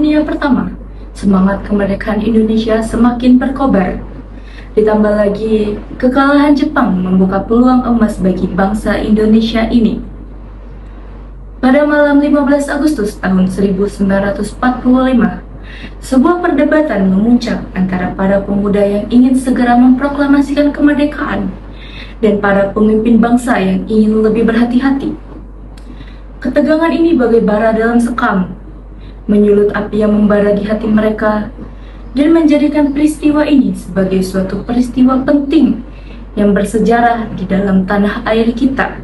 Dunia Pertama, semangat kemerdekaan Indonesia semakin berkobar. Ditambah lagi, kekalahan Jepang membuka peluang emas bagi bangsa Indonesia ini. Pada malam 15 Agustus tahun 1945, sebuah perdebatan memuncak antara para pemuda yang ingin segera memproklamasikan kemerdekaan dan para pemimpin bangsa yang ingin lebih berhati-hati. Ketegangan ini bagai bara dalam sekam, menyulut api yang membara di hati mereka, dan menjadikan peristiwa ini sebagai suatu peristiwa penting yang bersejarah di dalam tanah air kita.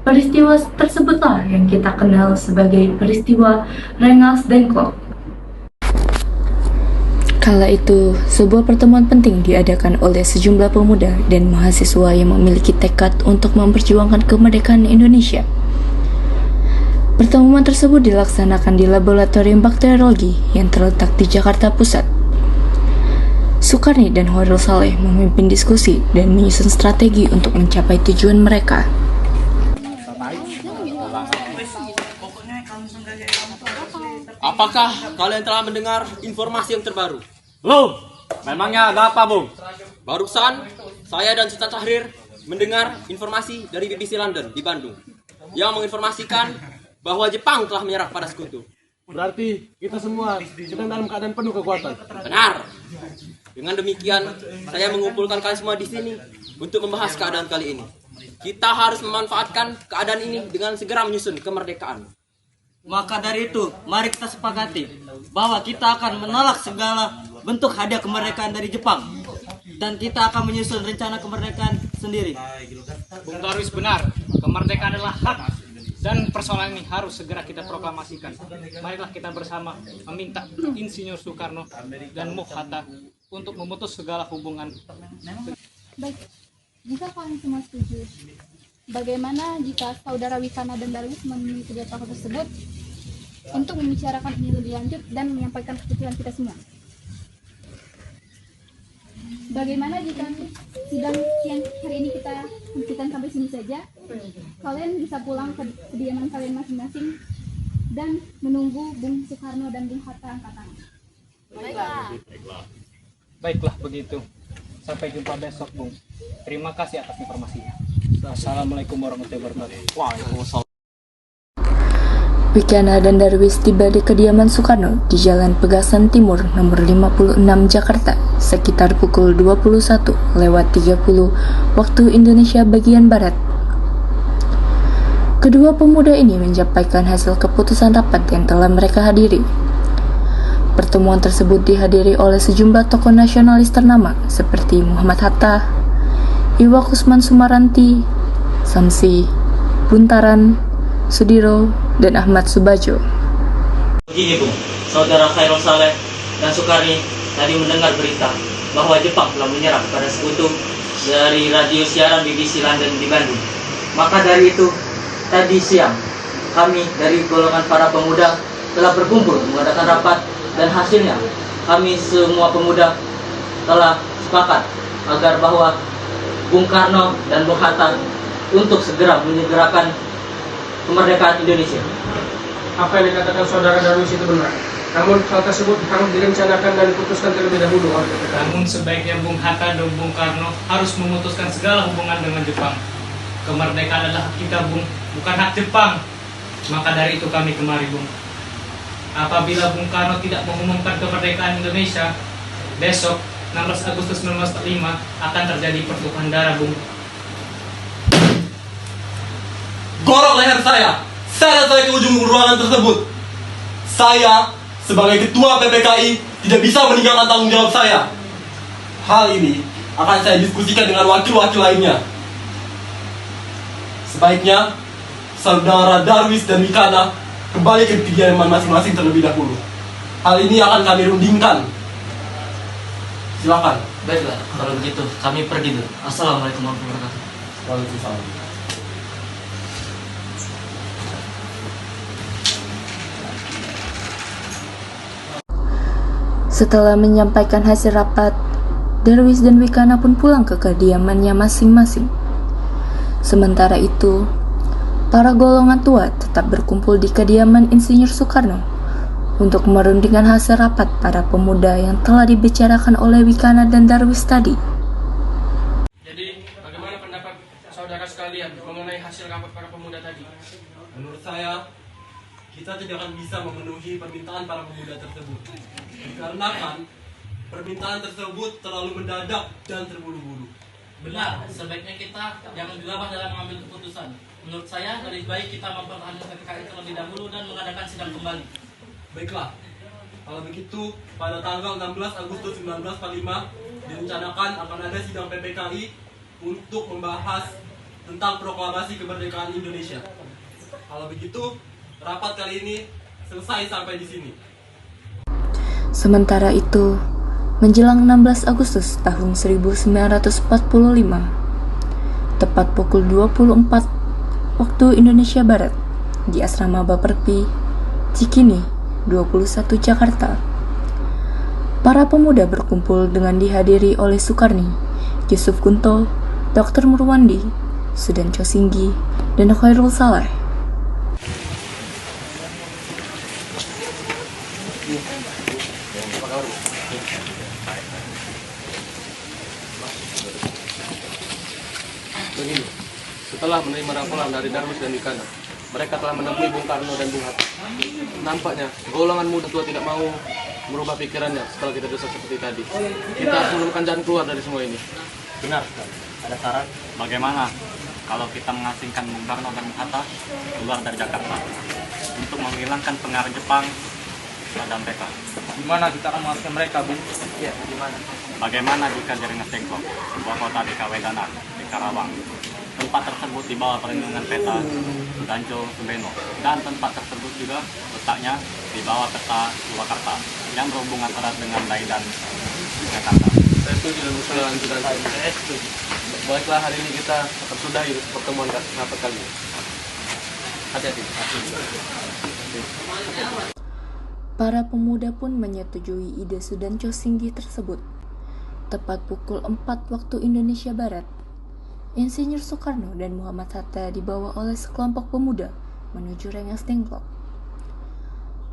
Peristiwa tersebutlah yang kita kenal sebagai peristiwa Rengas Dengklok. Kala itu, sebuah pertemuan penting diadakan oleh sejumlah pemuda dan mahasiswa yang memiliki tekad untuk memperjuangkan kemerdekaan Indonesia. Pertemuan tersebut dilaksanakan di Laboratorium Bakteriologi yang terletak di Jakarta Pusat. Sukarni dan Hoirul Saleh memimpin diskusi dan menyusun strategi untuk mencapai tujuan mereka. Apakah kalian telah mendengar informasi yang terbaru? Belum. Memangnya ada apa, Bung? Barusan, saya dan Sultan Tahrir mendengar informasi dari BBC London di Bandung yang menginformasikan bahwa Jepang telah menyerah pada sekutu. Berarti kita semua sedang dalam keadaan penuh kekuatan. Benar. Dengan demikian, saya mengumpulkan kalian semua di sini untuk membahas keadaan kali ini. Kita harus memanfaatkan keadaan ini dengan segera menyusun kemerdekaan. Maka dari itu, mari kita sepakati bahwa kita akan menolak segala bentuk hadiah kemerdekaan dari Jepang. Dan kita akan menyusun rencana kemerdekaan sendiri. Bung Darwis benar, kemerdekaan adalah hak. Dan persoalan ini harus segera kita proklamasikan. Marilah kita bersama meminta Insinyur Soekarno dan Muh Hatta untuk memutus segala hubungan. Baik, jika kalian semua setuju, bagaimana jika saudara Wikana dan Darwis memilih kedua tokoh tersebut untuk membicarakan ini lebih lanjut dan menyampaikan keputusan kita semua? Bagaimana jika sidang yang hari ini kita hentikan sampai sini saja? Kalian bisa pulang ke kediaman kalian masing-masing dan menunggu Bung Soekarno dan Bung Hatta angkat tangan. Baiklah begitu. Sampai jumpa besok, Bung. Terima kasih atas informasinya. Assalamualaikum warahmatullahi wabarakatuh. Waalaikumsalam. Wikana dan Darwis tiba di kediaman Soekarno di Jalan Pegasan Timur nomor 56 Jakarta sekitar pukul 21:30 waktu Indonesia bagian Barat. Kedua pemuda ini menyampaikan hasil keputusan rapat yang telah mereka hadiri. Pertemuan tersebut dihadiri oleh sejumlah tokoh nasionalis ternama seperti Muhammad Hatta, Iwa Kusman Sumaranti, Samsi, Buntaran, Sudiro, dan Ahmad Subadjo. Begini, Bung, saudara Hoirul Saleh dan Sukarni tadi mendengar berita bahwa Jepang telah menyerah pada sekutu dari radio siaran BBC London di Bandung. Maka dari itu, tadi siang kami dari golongan para pemuda telah berkumpul mengadakan rapat dan hasilnya kami semua pemuda telah sepakat agar bahwa Bung Karno dan Bung Hatta untuk segera menyegerakan kemerdekaan Indonesia. Apa yang dikatakan saudara Darwis itu benar. Namun hal tersebut harus direncanakan dan diputuskan terlebih dahulu oleh PPK. Namun sebaiknya Bung Hatta dan Bung Karno harus memutuskan segala hubungan dengan Jepang. Kemerdekaan adalah hak kita, Bung, bukan hak Jepang. Maka dari itu kami kemari, Bung. Apabila Bung Karno tidak mengumumkan kemerdekaan Indonesia, besok 16 Agustus 1945 akan terjadi pertumpahan darah, Bung. Gorok leher saya! Seret saya ke ujung ruangan tersebut! Saya, sebagai ketua PPKI, tidak bisa meninggalkan tanggung jawab saya. Hal ini akan saya diskusikan dengan wakil-wakil lainnya. Sebaiknya, saudara Darwis dan Wikana kembali ke kediaman masing-masing terlebih dahulu. Hal ini akan kami rundingkan. Silakan. Baiklah, kalau begitu kami pergi dulu. Assalamualaikum warahmatullahi wabarakatuh. Waalaikumsalam. Setelah menyampaikan hasil rapat, Darwis dan Wikana pun pulang ke kediamannya masing-masing. Sementara itu, para golongan tua tetap berkumpul di kediaman Insinyur Soekarno untuk merundingkan hasil rapat para pemuda yang telah dibicarakan oleh Wikana dan Darwis tadi. Jadi, bagaimana pendapat saudara sekalian mengenai hasil rapat para pemuda tadi? Menurut saya, kita tidak akan bisa memenuhi permintaan para pemuda tersebut. Dikarenakan permintaan tersebut terlalu mendadak dan terburu-buru. Benar, sebaiknya kita jangan gegabah dalam mengambil keputusan. Menurut saya, lebih baik kita mempertahankan PPKI terlebih dahulu dan mengadakan sidang kembali. Baiklah, kalau begitu pada tanggal 16 Agustus 1945 direncanakan akan ada sidang PPKI untuk membahas tentang proklamasi kemerdekaan Indonesia. Kalau begitu, rapat kali ini selesai sampai di sini. Sementara itu, menjelang 16 Agustus tahun 1945, tepat pukul 24 waktu Indonesia Barat, di Asrama Baperpi, Cikini, 21 Jakarta, para pemuda berkumpul dengan dihadiri oleh Sukarni, Yusuf Kunto, Dr. Murwandi, Sudan Chosinggi, dan Khairul Saleh. Begini, setelah menerima laporan dari Darwis dan Wikana, mereka telah menemui Bung Karno dan Bung Hatta. Nampaknya golongan muda tua tidak mau merubah pikirannya setelah kita dosa seperti tadi. Kita harus menemukan jalan keluar dari semua ini. Benar, ada saran. Bagaimana kalau kita mengasingkan Bung Karno dan Bung Hatta keluar dari Jakarta untuk menghilangkan pengaruh Jepang pada mereka? Gimana kita akan mengasingkan mereka, Bung? Ya, gimana? Bagaimana jika di Rengas Dengklok, sebuah kota di Kawedanan, di Karawang, tempat tersebut di bawah perlindungan peta Danco Sembeno, dan tempat tersebut juga letaknya di bawah peta Purwakarta yang berhubungan erat dengan Dai dan Jakarta. Saya setuju dengan usulan Sudan. Saya setuju. Baiklah, hari ini kita akan sudahi pertemuan rapat kali ini. Hati-hati. Para pemuda pun menyetujui ide Sudan Chosinggi tersebut. Tepat pukul 4 waktu Indonesia Barat, Insinyur Soekarno dan Muhammad Hatta dibawa oleh sekelompok pemuda menuju Rengas Dengklok.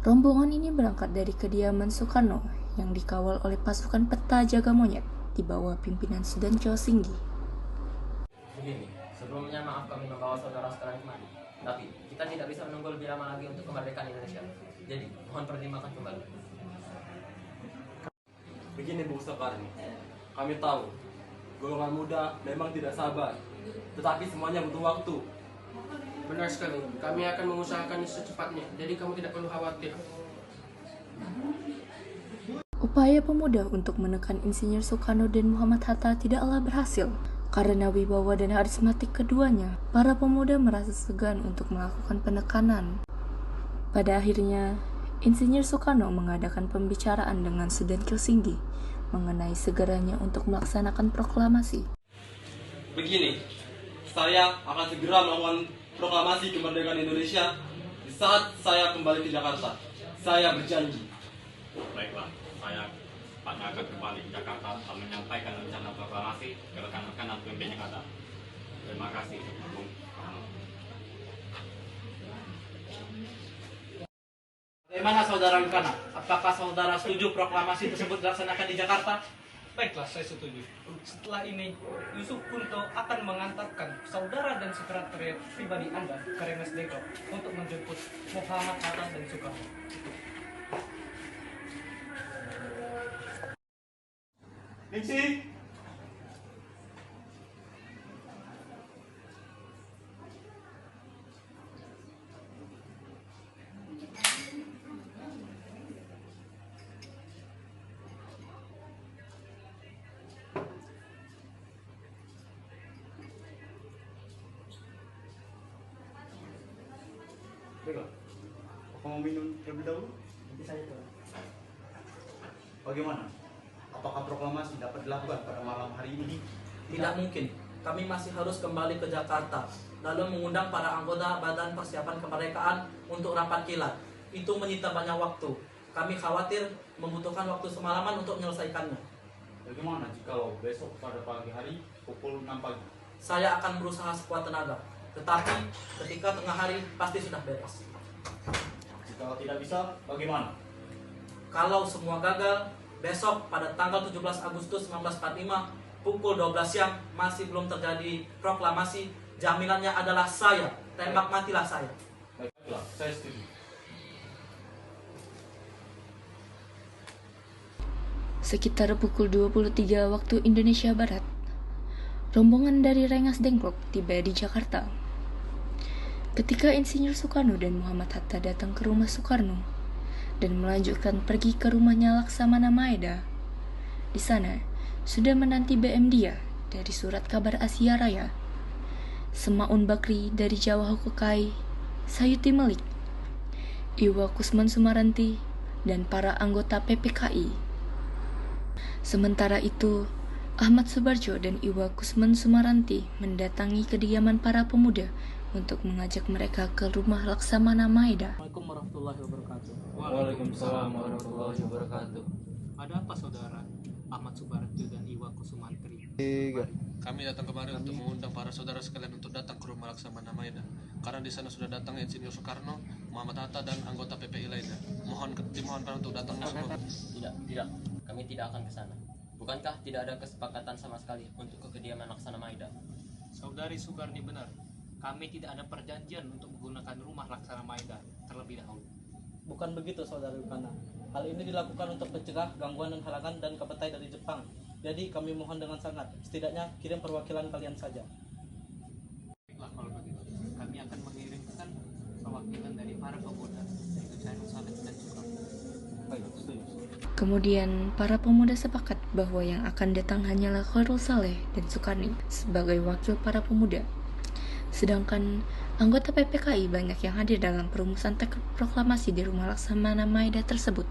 Rombongan ini berangkat dari kediaman Soekarno yang dikawal oleh pasukan peta jaga monyet di bawah pimpinan Sudan Chosinggi. Begini, sebelumnya maaf kami membawa saudara sekarang kemari. Tapi kita tidak bisa menunggu lebih lama lagi untuk kemerdekaan Indonesia. Jadi, mohon pertimbangkan kembali. Begini Bung Soekarno, kami tahu golongan muda memang tidak sabar, tetapi semuanya butuh waktu. Benar sekali, kami akan mengusahakannya secepatnya, jadi kamu tidak perlu khawatir. Upaya pemuda untuk menekan Insinyur Soekarno dan Muhammad Hatta tidaklah berhasil. Karena wibawa dan karismatik keduanya, para pemuda merasa segan untuk melakukan penekanan. Pada akhirnya, Insinyur Soekarno mengadakan pembicaraan dengan Sudan Chosinggi mengenai segeranya untuk melaksanakan proklamasi. Begini, saya akan segera melakukan proklamasi kemerdekaan Indonesia di saat saya kembali ke Jakarta. Saya berjanji. Baiklah, saya cepatnya akan kembali ke Jakarta dan menyampaikan rencana proklamasi ke rekan-rekan dan pemimpin yang ada. Terima kasih, Bung Karno. Bagaimana saudara Wikana? Apakah saudara setuju proklamasi tersebut dilaksanakan di Jakarta? Baiklah, saya setuju. Setelah ini, Yusuf Kunto akan mengantarkan saudara dan sekretariat pribadi Anda ke Rengas Dengklok untuk menjemput Muhammad Hatta dan Soekarno. Ningsi, Baiklah, apa mau minum terlebih dahulu? Nanti saya tuh. Bagaimana? Apakah proklamasi dapat dilakukan pada malam hari ini? Tidak mungkin. Kami masih harus kembali ke Jakarta, lalu mengundang para anggota Badan Persiapan Kemerdekaan untuk rapat kilat. Itu menyita banyak waktu. Kami khawatir membutuhkan waktu semalaman untuk menyelesaikannya. Bagaimana jikalau besok pada pagi hari pukul 6 pagi? Saya akan berusaha sekuat tenaga, tetapi ketika tengah hari pasti sudah beres. Jika tidak bisa, bagaimana? Kalau semua gagal, besok pada tanggal 17 Agustus 1945 pukul 12 siang masih belum terjadi proklamasi, jaminannya adalah saya. Tembak matilah saya. Baiklah, saya setuju. Sekitar pukul 23 waktu Indonesia Barat, rombongan dari Rengas Dengklok tiba di Jakarta. Ketika Insinyur Soekarno dan Muhammad Hatta datang ke rumah Soekarno dan melanjutkan pergi ke rumahnya Laksamana Maeda, di sana sudah menanti BM dia dari Surat Kabar Asia Raya, Semaun Bakri dari Jawa Hokokai, Sayuti Melik, Iwa Kusman Sumaranti, dan para anggota PPKI. Sementara itu, Ahmad Subarjo dan Iwa Kusman Sumaranti mendatangi kediaman para pemuda untuk mengajak mereka ke rumah Laksamana Maeda. Assalamualaikum warahmatullahi wabarakatuh. Waalaikumsalam warahmatullahi wabarakatuh. Ada apa saudara Ahmad Subarjo dan Iwa Kusumantri? Kami datang kemari untuk mengundang para saudara sekalian untuk datang ke rumah Laksamana Maeda. Karena di sana sudah datang Insinyur Soekarno, Muhammad Hatta, dan anggota PPI lainnya. Dimohonkan untuk datang semua. Tidak. Kami tidak akan ke sana. Bukankah tidak ada kesepakatan sama sekali untuk ke kediaman Laksana Maeda? Saudari Sukarni benar. Kami tidak ada perjanjian untuk menggunakan rumah Laksana Maeda terlebih dahulu. Bukan begitu, Saudara Yukana. Hal ini dilakukan untuk mencegah gangguan dan halangan dan kepetai dari Jepang. Jadi kami mohon dengan sangat, setidaknya kirim perwakilan kalian saja. Baiklah kalau begitu. Kami akan mengirimkan perwakilan dari para pemuda, yaitu Khairul Saleh dan Sukarno. Baik, setuju. Kemudian, para pemuda sepakat bahwa yang akan datang hanyalah Khairul Saleh dan Sukarni sebagai wakil para pemuda. Sedangkan anggota PPKI banyak yang hadir dalam perumusan teks proklamasi di rumah Laksamana Maeda tersebut.